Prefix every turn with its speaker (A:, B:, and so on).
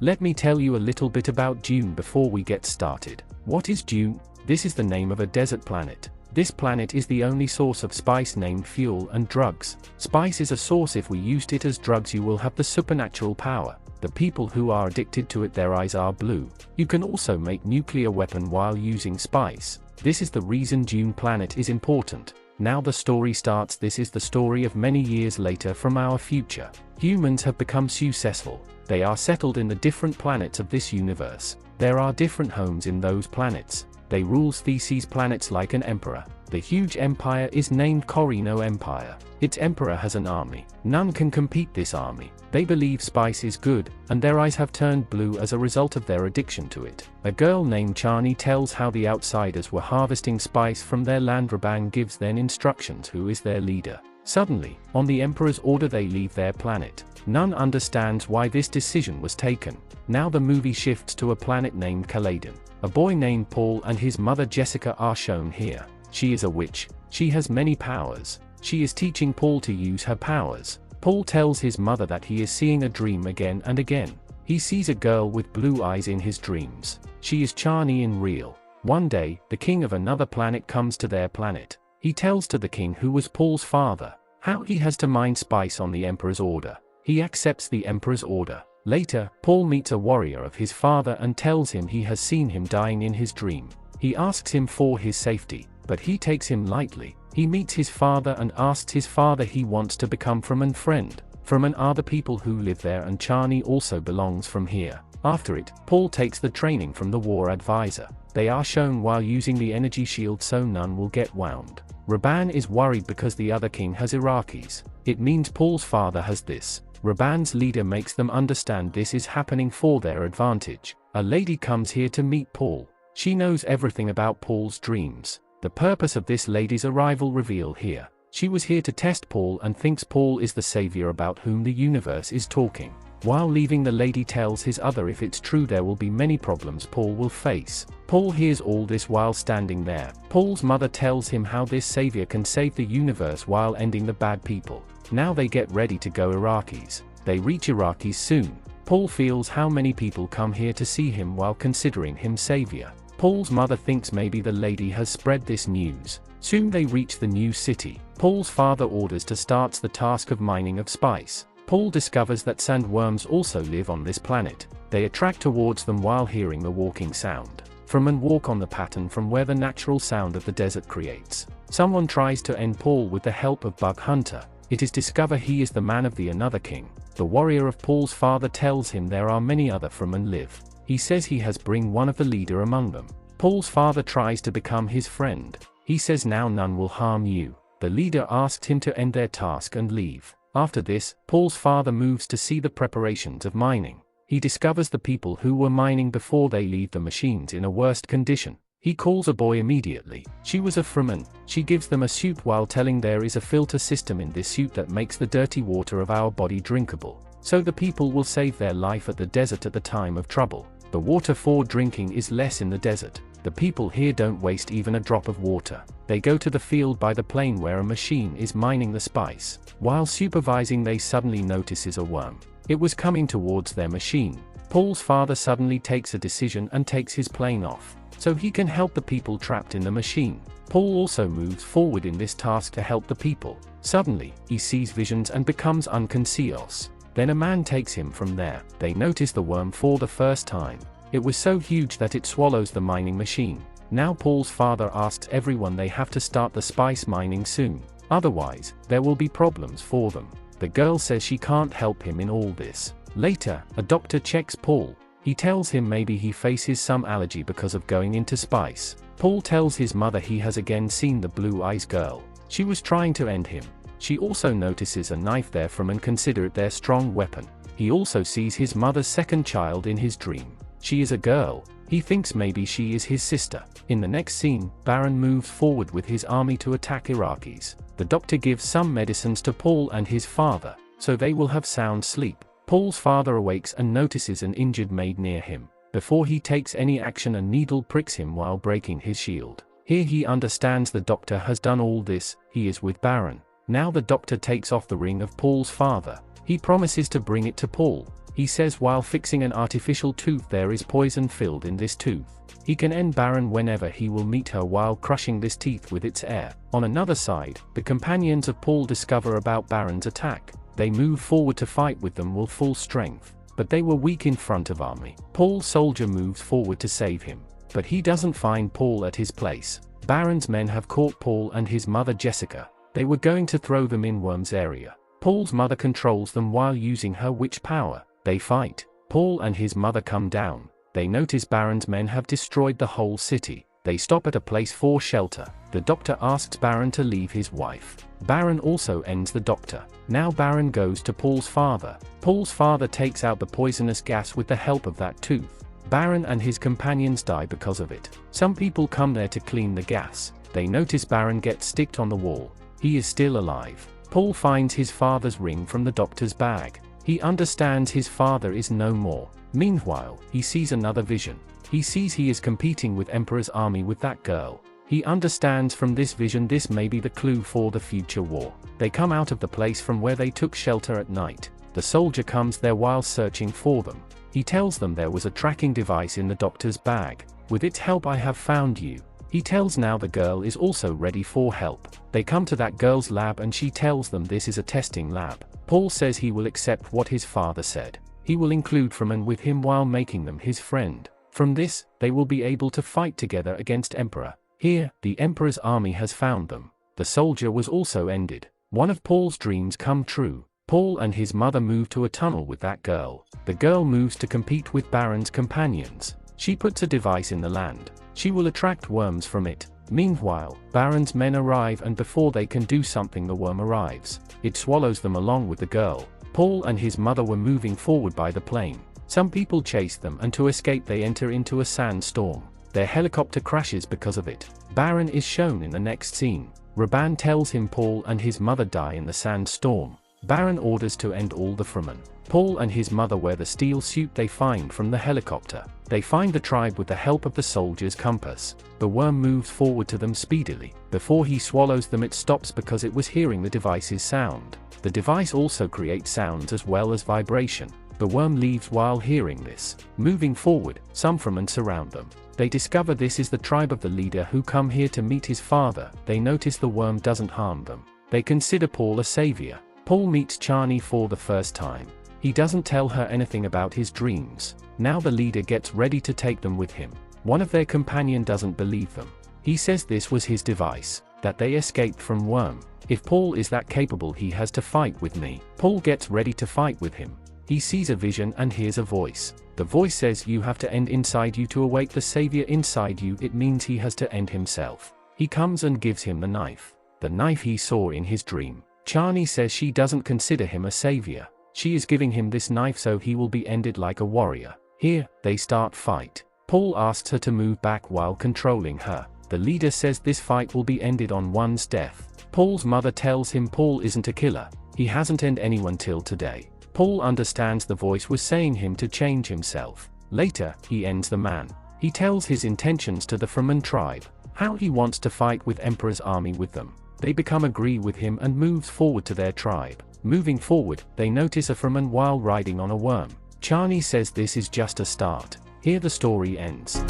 A: Let me tell you a little bit about Dune before we get started. What is Dune? This is the name of a desert planet. This planet is the only source of spice named fuel and drugs. Spice is a source. If we used it as drugs, you will have the supernatural power. The people who are addicted to it, their eyes are blue. You can also make nuclear weapon while using spice. This is the reason Dune planet is important. Now the story starts. This is the story of many years later from our future. Humans have become successful. They are settled in the different planets of this universe. There are different homes in those planets. They rule these planets like an emperor. The huge empire is named Corino Empire. Its emperor has an army. None can compete this army. They believe spice is good, and their eyes have turned blue as a result of their addiction to it. A girl named Chani tells how the outsiders were harvesting spice from their land. Raban gives them instructions who is their leader. Suddenly, on the emperor's order, they leave their planet. None understands why this decision was taken. Now the movie shifts to a planet named Caladon. A boy named Paul and his mother Jessica are shown here. She is a witch. She has many powers. She is teaching Paul to use her powers. Paul tells his mother that he is seeing a dream again and again. He sees a girl with blue eyes in his dreams. She is Chani in real. One day, the king of another planet comes to their planet. He tells to the king, who was Paul's father, how he has to mine spice on the emperor's order. He accepts the emperor's order. Later, Paul meets a warrior of his father and tells him he has seen him dying in his dream. He asks him for his safety, but he takes him lightly. He meets his father and asks his father he wants to become Fremen friend. Fremen are the people who live there, and Chani also belongs from here. After it, Paul takes the training from the war advisor. They are shown while using the energy shield so none will get wound. Raban is worried because the other king has Arrakis. It means Paul's father has this. Raban's leader makes them understand this is happening for their advantage. A lady comes here to meet Paul. She knows everything about Paul's dreams. The purpose of this lady's arrival revealed here. She was here to test Paul and thinks Paul is the savior about whom the universe is talking. While leaving, the lady tells his other if it's true there will be many problems Paul will face. Paul hears all this while standing there. Paul's mother tells him how this savior can save the universe while ending the bad people. Now they get ready to go Arrakis. They reach Arrakis soon. Paul feels how many people come here to see him while considering him savior. Paul's mother thinks maybe the lady has spread this news. Soon they reach the new city. Paul's father orders to start the task of mining of spice. Paul discovers that sandworms also live on this planet. They attract towards them while hearing the walking sound. Fremen walk on the pattern from where the natural sound of the desert creates. Someone tries to end Paul with the help of Bug Hunter. It is discovered he is the man of the another king. The warrior of Paul's father tells him there are many other Fremen live. He says he has bring one of the leader among them. Paul's father tries to become his friend. He says now none will harm you. The leader asks him to end their task and leave. After this, Paul's father moves to see the preparations of mining. He discovers the people who were mining before they leave the machines in a worst condition. He calls a boy immediately. She was a Fremen. She gives them a suit while telling there is a filter system in this suit that makes the dirty water of our body drinkable. So the people will save their life at the desert at the time of trouble. The water for drinking is less in the desert. The people here don't waste even a drop of water. They go to the field by the plain where a machine is mining the spice. While supervising, they suddenly notices a worm. It was coming towards their machine. Paul's father suddenly takes a decision and takes his plane off, so he can help the people trapped in the machine. Paul also moves forward in this task to help the people. Suddenly, he sees visions and becomes unconscious. Then a man takes him from there. They notice the worm for the first time. It was so huge that it swallows the mining machine. Now Paul's father asks everyone they have to start the spice mining soon. Otherwise, there will be problems for them. The girl says she can't help him in all this. Later, a doctor checks Paul. He tells him maybe he faces some allergy because of going into spice. Paul tells his mother he has again seen the blue eyes girl. She was trying to end him. She also notices a knife there from and consider it their strong weapon. He also sees his mother's second child in his dream. She is a girl. He thinks maybe she is his sister. In the next scene, Baron moves forward with his army to attack Arrakis. The doctor gives some medicines to Paul and his father, so they will have sound sleep. Paul's father awakes and notices an injured maid near him. Before he takes any action, a needle pricks him while breaking his shield. Here he understands the doctor has done all this. He is with Baron. Now the doctor takes off the ring of Paul's father. He promises to bring it to Paul. He says while fixing an artificial tooth there is poison filled in this tooth. He can end Baron whenever he will meet her while crushing this teeth with its air. On another side, the companions of Paul discover about Baron's attack. They move forward to fight with them with full strength, but they were weak in front of army. Paul's soldier moves forward to save him, but he doesn't find Paul at his place. Baron's men have caught Paul and his mother Jessica. They were going to throw them in Worm's area. Paul's mother controls them while using her witch power. They fight. Paul and his mother come down. They notice Baron's men have destroyed the whole city. They stop at a place for shelter. The doctor asks Baron to leave his wife. Baron also ends the doctor. Now Baron goes to Paul's father. Paul's father takes out the poisonous gas with the help of that tooth. Baron and his companions die because of it. Some people come there to clean the gas. They notice Baron gets sticked on the wall. He is still alive. Paul finds his father's ring from the doctor's bag. He understands his father is no more. Meanwhile, he sees another vision. He sees he is competing with Emperor's army with that girl. He understands from this vision this may be the clue for the future war. They come out of the place from where they took shelter at night. The soldier comes there while searching for them. He tells them there was a tracking device in the doctor's bag. With its help I have found you. He tells now the girl is also ready for help. They come to that girl's lab and she tells them this is a testing lab. Paul says he will accept what his father said. He will include Fremen with him while making them his friend. From this, they will be able to fight together against Emperor. Here, the Emperor's army has found them. The soldier was also ended. One of Paul's dreams come true. Paul and his mother move to a tunnel with that girl. The girl moves to compete with Baron's companions. She puts a device in the land. She will attract worms from it. Meanwhile, Baron's men arrive and before they can do something the worm arrives. It swallows them along with the girl. Paul and his mother were moving forward by the plane. Some people chase them and to escape they enter into a sandstorm. Their helicopter crashes because of it. Baron is shown in the next scene. Raban tells him Paul and his mother die in the sandstorm. Baron orders to end all the Fremen. Paul and his mother wear the steel suit they find from the helicopter. They find the tribe with the help of the soldier's compass. The worm moves forward to them speedily. Before he swallows them it stops because it was hearing the device's sound. The device also creates sounds as well as vibration. The worm leaves while hearing this. Moving forward, some Fremen surround them. They discover this is the tribe of the leader who come here to meet his father. They notice the worm doesn't harm them. They consider Paul a savior. Paul meets Chani for the first time. He doesn't tell her anything about his dreams. Now the leader gets ready to take them with him. One of their companion doesn't believe them. He says this was his device, that they escaped from Worm. If Paul is that capable he has to fight with me. Paul gets ready to fight with him. He sees a vision and hears a voice. The voice says you have to end inside you to awake the savior inside you. It means he has to end himself. He comes and gives him the knife. The knife he saw in his dream. Chani says she doesn't consider him a savior. She is giving him this knife so he will be ended like a warrior. Here, they start fight. Paul asks her to move back while controlling her. The leader says this fight will be ended on one's death. Paul's mother tells him Paul isn't a killer. He hasn't ended anyone till today. Paul understands the voice was saying him to change himself. Later, he ends the man. He tells his intentions to the Fremen tribe. How he wants to fight with Emperor's army with them. They become agree with him and moves forward to their tribe. Moving forward, they notice a Fremen while riding on a worm. Chani says this is just a start. Here the story ends.